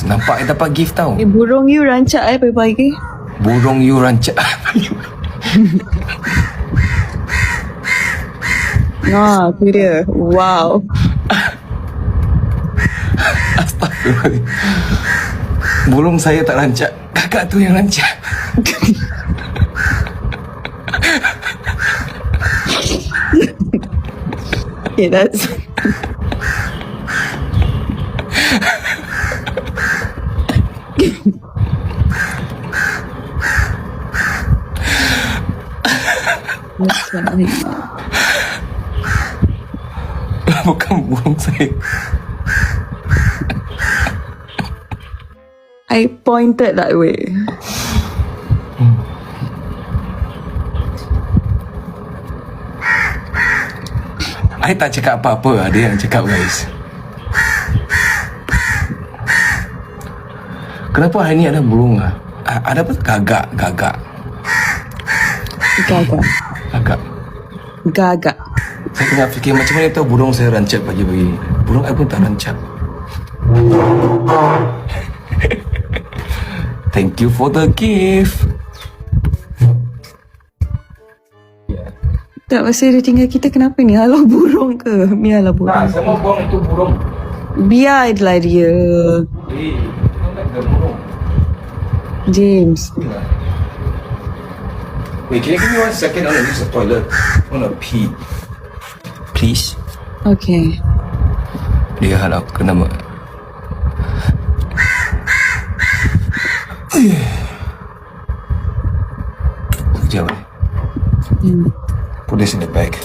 Nampak dapat gift tau. Burung you rancak pagi-pagi. Burung you rancak. Tu dia. Wow. Astagfirullah. Burung saya tak rancak. Kakak tu yang rancak. Okay, that's... That's funny. Bukan burung saya. I pointed that way. I tak cakap apa-apa. Ada yang cakap, guys. Kenapa hari ni ada burung lah? Ada apa? Gagak. Gagak. Gagak. Gagak. Saya tengah fikir macam mana tahu burung saya rancak pagi-pagi. Burung I pun tak rancak. Thank you for the gift. Tak, masa dia tinggal kita kenapa ni? Halau burung ke? Biarlah burung. Saya mau buang itu burung. Biarlah dia. Ada burung. James. Wait, can you give me 1 second? I want to use the toilet. I want to pee. Please. Okay. Dia harap aku kena Sekejap. Put this in the bag.